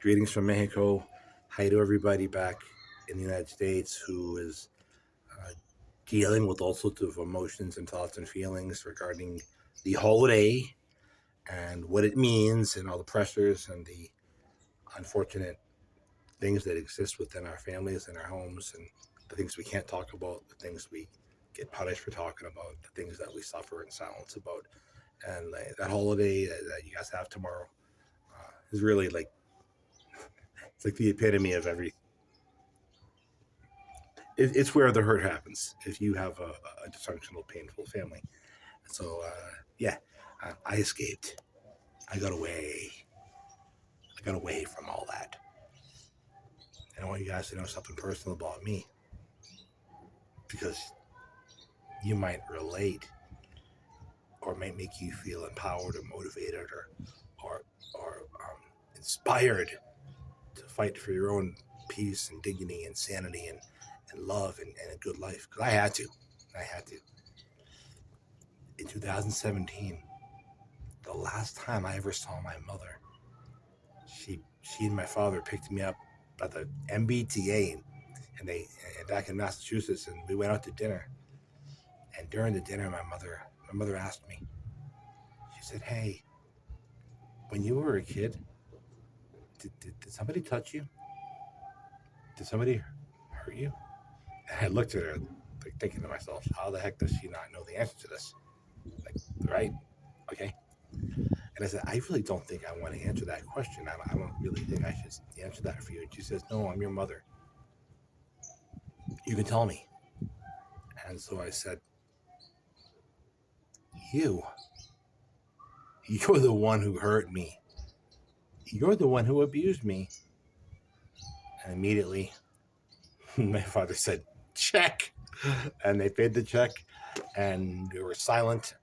Greetings from Mexico. Hi to everybody back in the United States who is uh, dealing with all sorts of emotions and thoughts and feelings regarding the holiday and what it means and all the pressures and the unfortunate things that exist within our families and our homes and the things we can't talk about, the things we get punished for talking about, the things that we suffer in silence about. And that holiday that you guys have tomorrow is really like, it's like the epitome of every it's where the hurt happens if you have a dysfunctional, painful family. So, yeah, I escaped. I got away. I got away from all that. And I want you guys to know something personal about me because you might relate or might make you feel empowered or motivated or inspired to fight for your own peace and dignity and sanity and love and a good life. Because I had to. I had to. In 2017, the last time I ever saw my mother, she and my father picked me up at the MBTA, and they back in Massachusetts, and we went out to dinner. And during the dinner, my mother asked me. She said, "Hey, when you were a kid, did somebody touch you? Did somebody hurt you?" And I looked at her, like thinking to myself, "How the heck does she not know the answer to this?" Like, right? Okay. And I said, "I really don't think I want to answer that question. I don't really think I should answer that for you." And she says, "No, I'm your mother. You can tell me." And so I said, "You're the one who hurt me. You're the one who abused me." And immediately, my father said, "Check." And they paid the check, and we were silent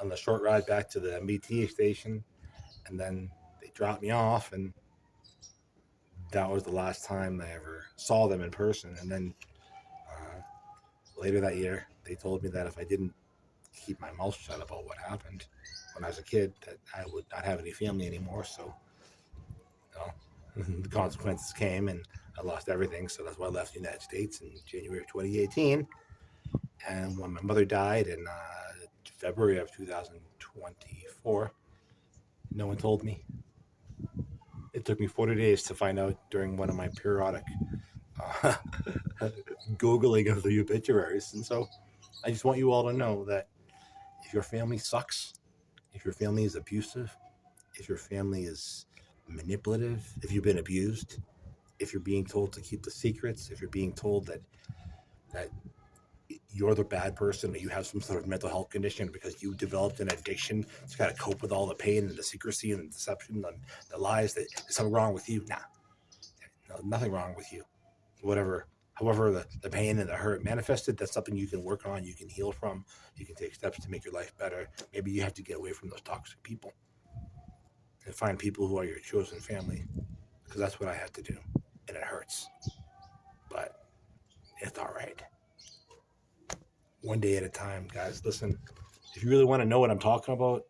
on the short ride back to the MBTA station. And then they dropped me off, and that was the last time I ever saw them in person. And then later that year, they told me that if I didn't keep my mouth shut about what happened when I was a kid, that I would not have any family anymore. So, the consequences came, and I lost everything. So that's why I left the United States in January of 2018. And when my mother died in February of 2024, no one told me. It took me 40 days to find out during one of my periodic uh, Googling of the obituaries. And so I just want you all to know that if your family sucks, if your family is abusive, if your family is manipulative, if you've been abused, if you're being told to keep the secrets, if you're being told that you're the bad person, or you have some sort of mental health condition because you developed an addiction to kind of cope with all the pain and the secrecy and the deception and the lies, that there's something wrong with you. Nah, no, nothing wrong with you. However the pain and the hurt manifested, that's something you can work on, you can heal from, you can take steps to make your life better. Maybe you have to get away from those toxic people and find people who are your chosen family, because that's what I had to do, and it hurts, but it's all right. One day at a time, guys. Listen, if you really want to know what I'm talking about,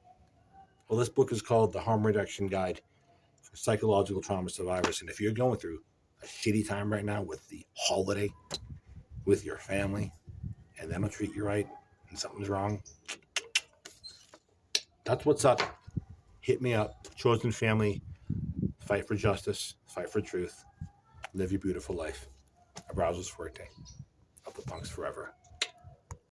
well, this book is called The Harm Reduction Guide for Psychological Trauma Survivors. And if you're going through a shitty time right now with the holiday, with your family, and they don't treat you right, and something's wrong, that's what's up. Hit me up. Chosen family. Fight for justice. Fight for truth. Live your beautiful life. Abrazos fuerte. Up the punks forever.